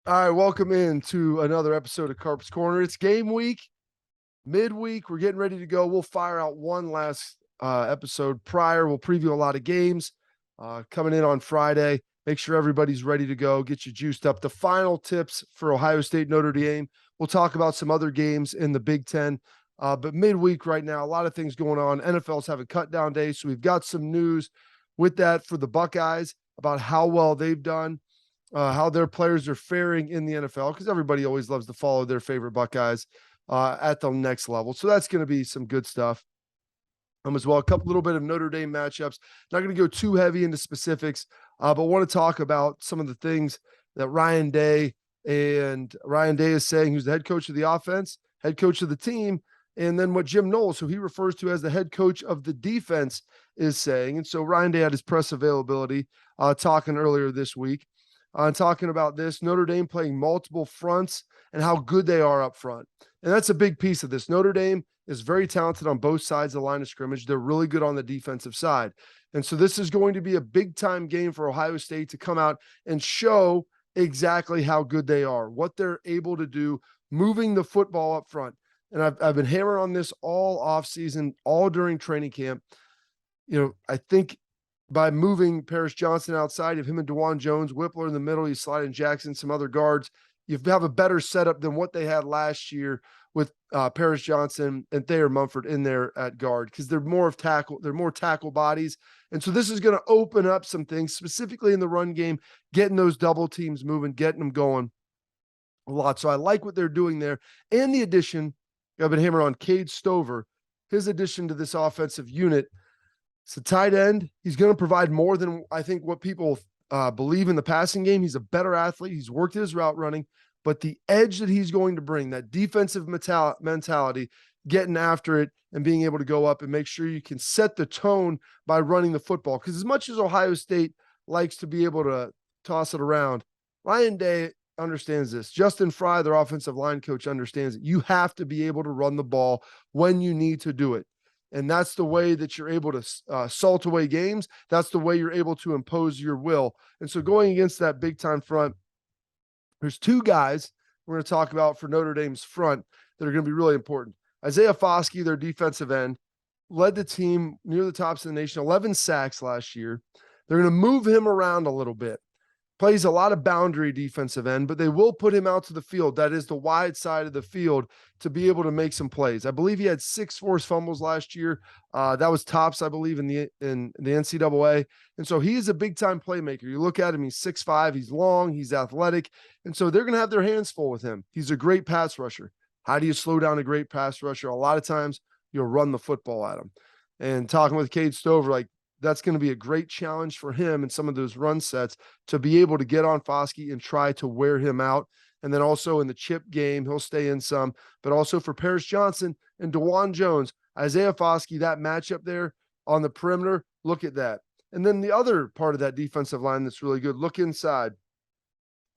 All right, welcome in to another episode of Carps Corner. It's game week, midweek. We're getting ready to go. We'll fire out one last episode prior. We'll preview a lot of games coming in on Friday. Make sure everybody's ready to go. Get you juiced up. The final tips for Ohio State Notre Dame. We'll talk about some other games in the Big Ten. But midweek right now, a lot of things going on. NFL's having cut down days, so we've got some news with that for the Buckeyes about how well they've done. How their players are faring in the NFL, because everybody always loves to follow their favorite Buckeyes at the next level. So that's going to be some good stuff. As well, a little bit of Notre Dame matchups. Not going to go too heavy into specifics, but want to talk about some of the things that Ryan Day is saying, who's the head coach of the offense, head coach of the team, and then what Jim Knowles, who he refers to as the head coach of the defense, is saying. And so Ryan Day had his press availability talking earlier this week. Talking about this, Notre Dame playing multiple fronts and how good they are up front. And that's a big piece of this. Notre Dame is very talented on both sides of the line of scrimmage. They're really good on the defensive side. And so this is going to be a big-time game for Ohio State to come out and show exactly how good they are, what they're able to do, moving the football up front. And I've been hammering on this all offseason, all during training camp. You know, I think by moving Paris Johnson outside, of him and DeJuan Jones, Whippler in the middle, you slide in Jackson, some other guards, you have a better setup than what they had last year with Paris Johnson and Thayer Mumford in there at guard, because they're more tackle bodies. And so this is going to open up some things, specifically in the run game, getting those double teams moving, getting them going a lot. So I like what they're doing there. And the addition, I've been hammering on Cade Stover, his addition to this offensive unit. It's a tight end. He's going to provide more than I think what people believe in the passing game. He's a better athlete. He's worked his route running, but the edge that he's going to bring, that defensive mentality, getting after it and being able to go up and make sure you can set the tone by running the football. Because as much as Ohio State likes to be able to toss it around, Ryan Day understands this. Justin Fry, their offensive line coach, understands it. You have to be able to run the ball when you need to do it. And that's the way that you're able to salt away games. That's the way you're able to impose your will. And so going against that big-time front, there's two guys we're going to talk about for Notre Dame's front that are going to be really important. Isaiah Foskey, their defensive end, led the team near the tops of the nation, 11 sacks last year. They're going to move him around a little bit. Plays a lot of boundary defensive end, but they will put him out to the field. That is the wide side of the field to be able to make some plays. I believe he had 6 forced fumbles last year. That was tops, I believe, in the NCAA. And so he is a big-time playmaker. You look at him, he's 6'5", he's long, he's athletic. And so they're going to have their hands full with him. He's a great pass rusher. How do you slow down a great pass rusher? A lot of times you'll run the football at him. And talking with Cade Stover, like, that's going to be a great challenge for him in some of those run sets to be able to get on Foskey and try to wear him out. And then also in the chip game, he'll stay in some, but also for Paris Johnson and DeJuan Jones, Isaiah Foskey, that matchup there on the perimeter, look at that. And then the other part of that defensive line that's really good, look inside.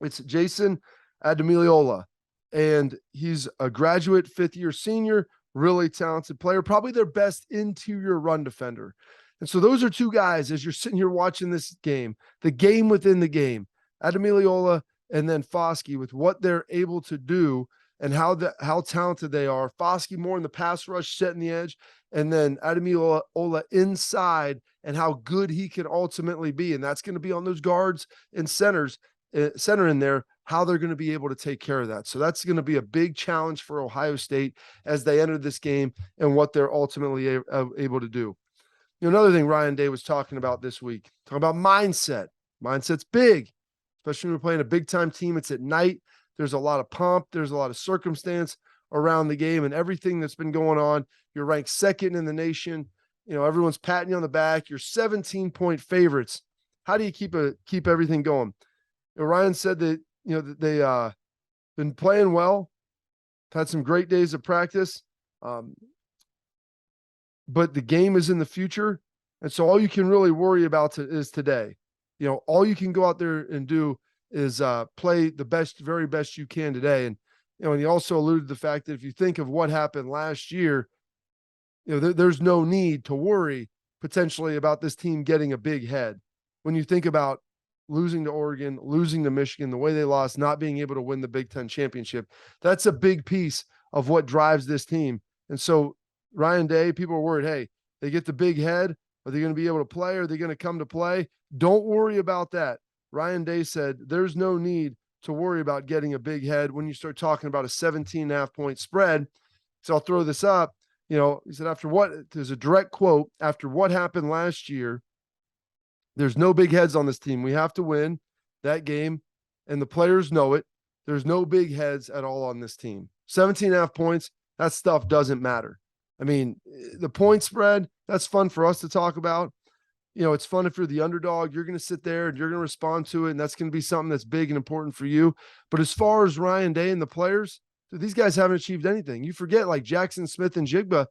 It's Jason Ademiliola, and he's a graduate 5th-year senior, really talented player, probably their best interior run defender. And so those are two guys, as you're sitting here watching this game, the game within the game, Ademiliola and then Foskey, with what they're able to do and how talented they are. Foskey more in the pass rush, setting the edge, and then Ademiliola inside and how good he can ultimately be. And that's going to be on those guards and center in there, how they're going to be able to take care of that. So that's going to be a big challenge for Ohio State as they enter this game and what they're ultimately able to do. You know, another thing Ryan Day was talking about this week, talking about mindset. Mindset's big, especially when we're playing a big-time team. It's at night. There's a lot of pomp. There's a lot of circumstance around the game and everything that's been going on. You're ranked 2nd in the nation. You know, everyone's patting you on the back. You're 17-point favorites. How do you keep everything going? You know, Ryan said that, you know, that they been playing well, had some great days of practice. But the game is in the future. And so all you can really worry about is today. You know, all you can go out there and do is play the very best you can today. And, you know, and he also alluded to the fact that if you think of what happened last year, you know, there's no need to worry potentially about this team getting a big head. When you think about losing to Oregon, losing to Michigan, the way they lost, not being able to win the Big Ten championship. That's a big piece of what drives this team. And so Ryan Day, people are worried, hey, they get the big head. Are they going to be able to play? Are they going to come to play? Don't worry about that. Ryan Day said there's no need to worry about getting a big head when you start talking about a 17.5 point spread. So I'll throw this up. He said, there's a direct quote, after what happened last year, there's no big heads on this team. We have to win that game, and the players know it. There's no big heads at all on this team. 17.5 points, that stuff doesn't matter. I mean, the point spread, that's fun for us to talk about. It's fun if you're the underdog. You're going to sit there and you're going to respond to it, and that's going to be something that's big and important for you. But as far as Ryan Day and the players, these guys haven't achieved anything. You forget, like Jackson Smith and Jigba,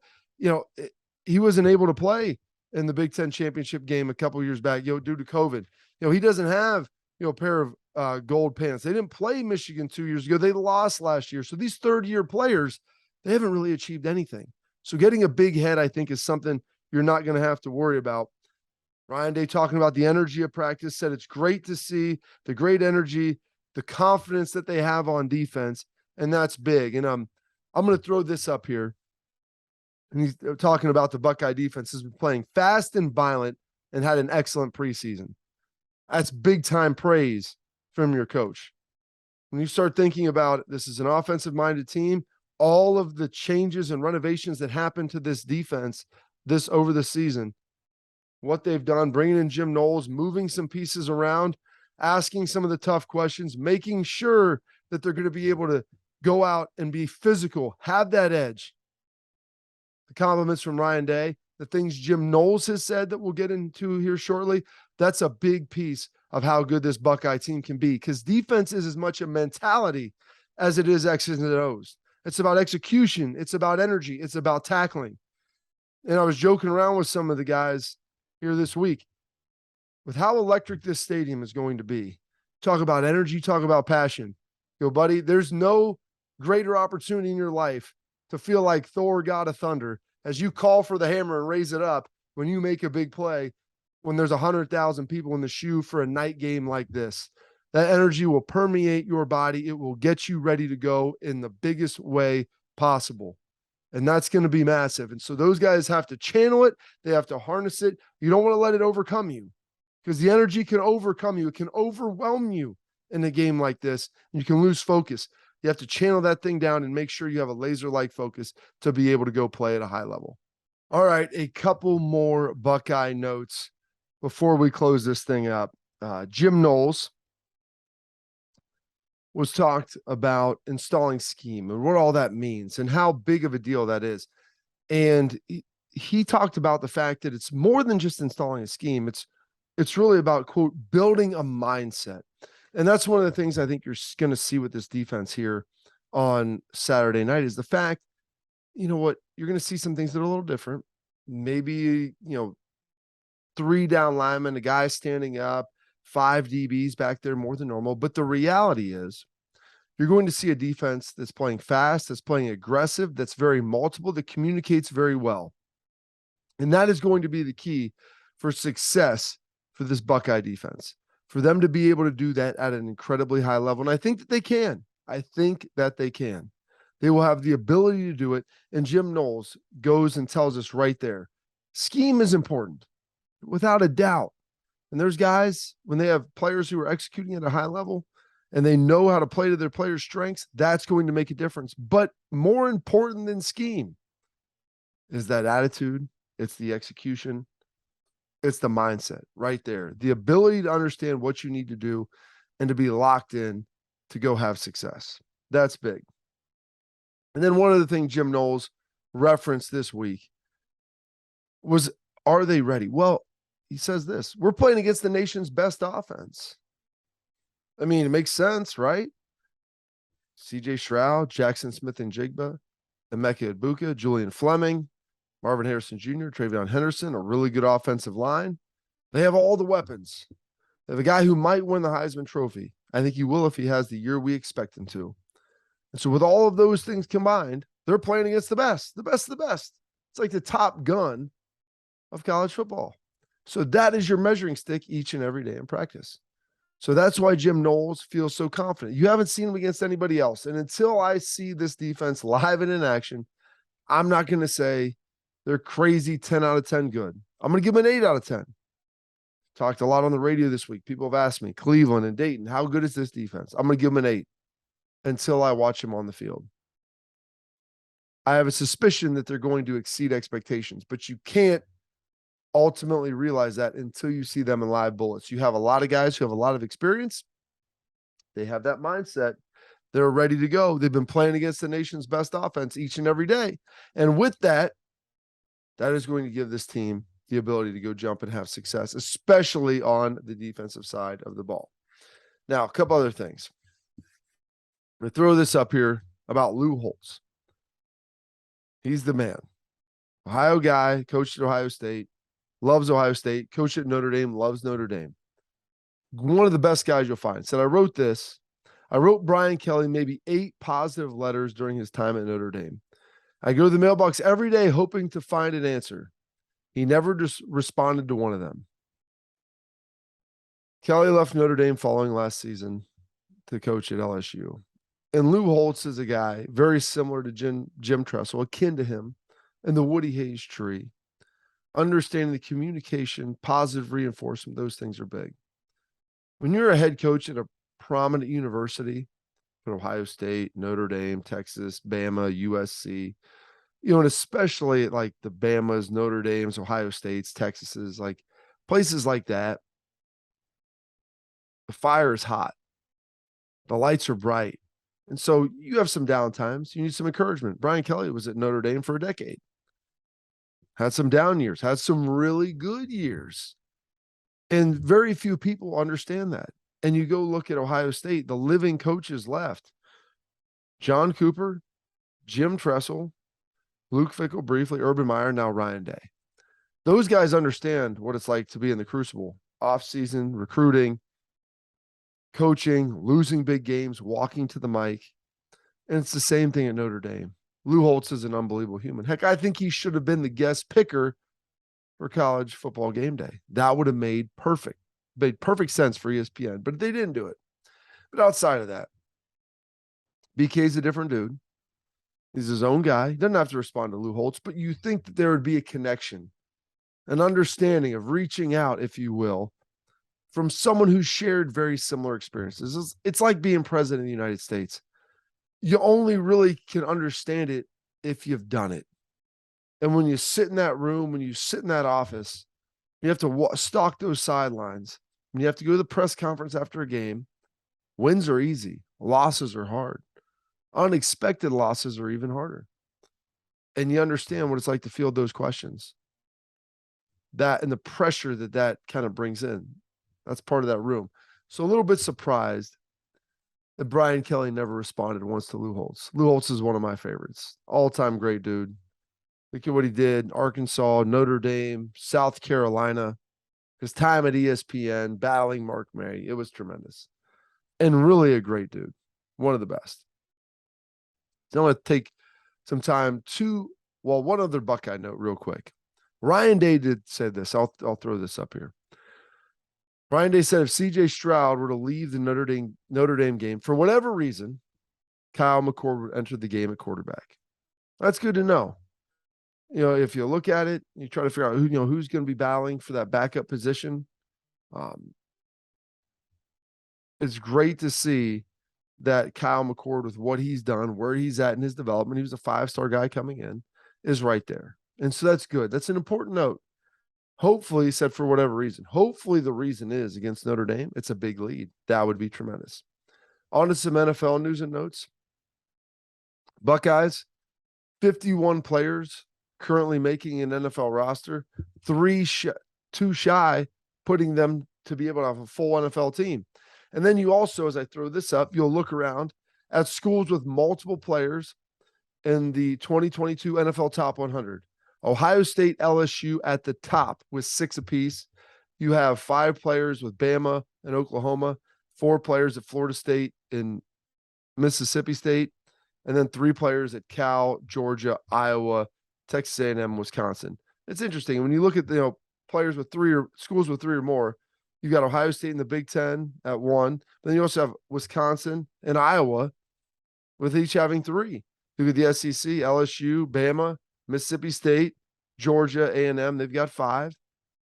he wasn't able to play in the Big Ten championship game a couple of years back, due to COVID. He doesn't have, a pair of gold pants. They didn't play Michigan 2 years ago. They lost last year. So these third-year players, they haven't really achieved anything. So getting a big head, I think, is something you're not going to have to worry about. Ryan Day, talking about the energy of practice, said it's great to see the great energy, the confidence that they have on defense, and that's big. And I'm going to throw this up here. And he's talking about the Buckeye defense has been playing fast and violent and had an excellent preseason. That's big-time praise from your coach. When you start thinking about it, this is an offensive-minded team. All of the changes and renovations that happened to this defense over the season, what they've done, bringing in Jim Knowles, moving some pieces around, asking some of the tough questions, making sure that they're going to be able to go out and be physical, have that edge. The compliments from Ryan Day, the things Jim Knowles has said that we'll get into here shortly, that's a big piece of how good this Buckeye team can be, because defense is as much a mentality as it is X's and O's. It's about execution. It's about energy. It's about tackling. And I was joking around with some of the guys here this week with how electric this stadium is going to be. Talk about energy, talk about passion. Buddy, there's no greater opportunity in your life to feel like Thor, God of Thunder, as you call for the hammer and raise it up when you make a big play, when there's 100,000 people in the shoe for a night game like this. That energy will permeate your body. It will get you ready to go in the biggest way possible. And that's going to be massive. And so those guys have to channel it. They have to harness it. You don't want to let it overcome you, because the energy can overcome you. It can overwhelm you in a game like this. And you can lose focus. You have to channel that thing down and make sure you have a laser-like focus to be able to go play at a high level. All right, a couple more Buckeye notes before we close this thing up. Jim Knowles was talked about installing scheme and what all that means and how big of a deal that is. And he talked about the fact that it's more than just installing a scheme. It's really about, quote, building a mindset. And that's one of the things I think you're going to see with this defense here on Saturday night is the fact, you're going to see some things that are a little different. Maybe, 3 down linemen, a guy standing up, 5 DBs back there more than normal. But the reality is you're going to see a defense that's playing fast, that's playing aggressive, that's very multiple, that communicates very well. And that is going to be the key for success for this Buckeye defense, for them to be able to do that at an incredibly high level. And I think that they can. They will have the ability to do it. And Jim Knowles goes and tells us right there, scheme is important, without a doubt. And there's guys, when they have players who are executing at a high level and they know how to play to their players' strengths, that's going to make a difference. But more important than scheme is that attitude. It's the execution. It's the mindset right there. The ability to understand what you need to do and to be locked in to go have success. That's big. And then one of the things Jim Knowles referenced this week was, are they ready? Well, he says this, we're playing against the nation's best offense. I mean, it makes sense, right? CJ Stroud, Jackson Smith and Jigba, Emeka Egbuka, Julian Fleming, Marvin Harrison Jr., Travion Henderson, a really good offensive line. They have all the weapons. They have a guy who might win the Heisman Trophy. I think he will if he has the year we expect him to. And so with all of those things combined, they're playing against the best of the best. It's like the top gun of college football. So that is your measuring stick each and every day in practice. So that's why Jim Knowles feels so confident. You haven't seen him against anybody else. And until I see this defense live and in action, I'm not going to say they're crazy 10 out of 10 good. I'm going to give them an 8 out of 10. Talked a lot on the radio this week. People have asked me, Cleveland and Dayton, how good is this defense? I'm going to give them an 8 until I watch them on the field. I have a suspicion that they're going to exceed expectations, but you can't ultimately realize that until you see them in live bullets. You have a lot of guys who have a lot of experience. They have that mindset. They're ready to go. They've been playing against the nation's best offense each and every day. And with that, that is going to give this team the ability to go jump and have success, especially on the defensive side of the ball. Now, a couple other things. I'm going to throw this up here about Lou Holtz. He's the man. Ohio guy, coached at Ohio State, loves Ohio State, coached at Notre Dame, loves Notre Dame. One of the best guys you'll find. Said, I wrote Brian Kelly maybe 8 positive letters during his time at Notre Dame. I go to the mailbox every day hoping to find an answer. He never just responded to one of them. Kelly left Notre Dame following last season to coach at LSU. And Lou Holtz is a guy very similar to Jim Tressel, akin to him, and the Woody Hayes tree. Understanding the communication, positive reinforcement, those things are big. When you're a head coach at a prominent university, Ohio State, Notre Dame, Texas, Bama, USC, and especially like the Bamas, Notre Dames, Ohio States, Texases, like places like that, the fire is hot. The lights are bright. And so you have some downtimes. You need some encouragement. Brian Kelly was at Notre Dame for a decade. Had some down years, had some really good years. And very few people understand that. And you go look at Ohio State, the living coaches left. John Cooper, Jim Tressel, Luke Fickell briefly, Urban Meyer, now Ryan Day. Those guys understand what it's like to be in the crucible. Off-season, recruiting, coaching, losing big games, walking to the mic. And it's the same thing at Notre Dame. Lou Holtz is an unbelievable human. Heck, I think he should have been the guest picker for College Football Game Day. That would have made perfect sense for ESPN, but they didn't do it. But outside of that, BK's a different dude. He's his own guy. He doesn't have to respond to Lou Holtz, but you think that there would be a connection, an understanding of reaching out, if you will, from someone who shared very similar experiences. It's like being president of the United States. You only really can understand it if you've done it. And when you sit in that room, when you sit in that office, you have to stalk those sidelines. When you have to go to the press conference after a game, wins are easy. Losses are hard. Unexpected losses are even harder. And you understand what it's like to field those questions. That and the pressure that kind of brings in. That's part of that room. So a little bit surprised that Brian Kelly never responded once to Lou Holtz. Lou Holtz is one of my favorites. All-time great dude. Look at what he did. Arkansas, Notre Dame, South Carolina. His time at ESPN, battling Mark May. It was tremendous. And really a great dude. One of the best. So I'm going to take some time one other Buckeye note real quick. Ryan Day did say this. I'll throw this up here. Ryan Day said if C.J. Stroud were to leave the Notre Dame game, for whatever reason, Kyle McCord would enter the game at quarterback. That's good to know. If you look at it, you try to figure out who's going to be battling for that backup position. It's great to see that Kyle McCord, with what he's done, where he's at in his development, he was a 5-star guy coming in, is right there. And so that's good. That's an important note. Hopefully, he said for whatever reason. Hopefully the reason is against Notre Dame, it's a big lead. That would be tremendous. On to some NFL news and notes. Buckeyes, 51 players currently making an NFL roster, 2 shy, putting them to be able to have a full NFL team. And then you also, as I throw this up, you'll look around at schools with multiple players in the 2022 NFL Top 100. Ohio State, LSU at the top with 6 apiece. You have 5 players with Bama and Oklahoma, 4 players at Florida State and Mississippi State, and then 3 players at Cal, Georgia, Iowa, Texas A&M, Wisconsin. It's interesting when you look at players with schools with 3 or more. You've got Ohio State in the Big Ten at 1. Then you also have Wisconsin and Iowa, with each having 3. Look at the SEC, LSU, Bama, Mississippi State, Georgia, A&M. They've got 5.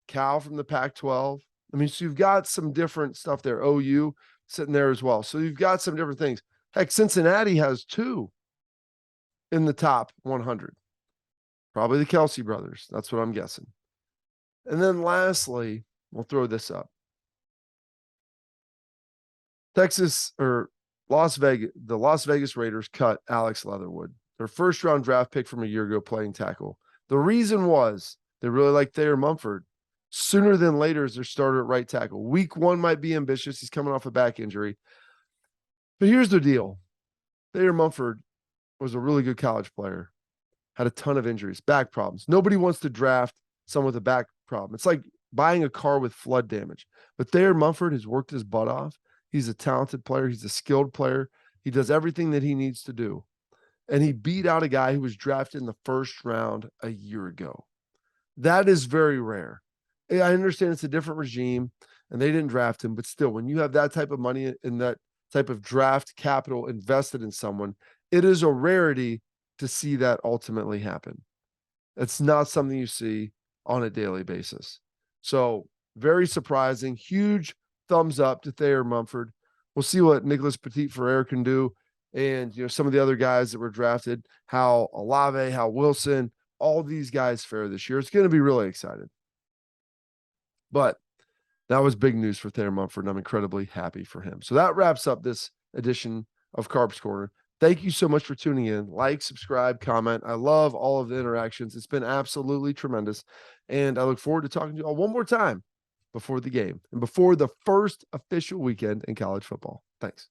Cal from the Pac-12. I mean, so you've got some different stuff there. OU sitting there as well. So you've got some different things. Heck, Cincinnati has 2 in the top 100. Probably the Kelsey brothers. That's what I'm guessing. And then lastly, we'll throw this up. The Las Vegas Raiders cut Alex Leatherwood, their first-round draft pick from a year ago, playing tackle. The reason was they really like Thayer Mumford. Sooner than later is their starter at right tackle. Week 1 might be ambitious. He's coming off a back injury. But here's the deal. Thayer Mumford was a really good college player, had a ton of injuries, back problems. Nobody wants to draft someone with a back problem. It's like buying a car with flood damage. But Thayer Mumford has worked his butt off. He's a talented player. He's a skilled player. He does everything that he needs to do. And he beat out a guy who was drafted in the first round a year ago. That is very rare. I understand it's a different regime and they didn't draft him, but still, when you have that type of money and that type of draft capital invested in someone, it is a rarity to see that ultimately happen. It's not something you see on a daily basis. So very surprising. Huge thumbs up to Thayer Mumford. We'll see what Nicholas Petit-Frere can do. And, some of the other guys that were drafted, how Olave, how Wilson, all these guys fare this year. It's going to be really exciting. But that was big news for Thayer Mumford, and I'm incredibly happy for him. So that wraps up this edition of Carps Corner. Thank you so much for tuning in. Like, subscribe, comment. I love all of the interactions. It's been absolutely tremendous. And I look forward to talking to you all one more time before the game and before the first official weekend in college football. Thanks.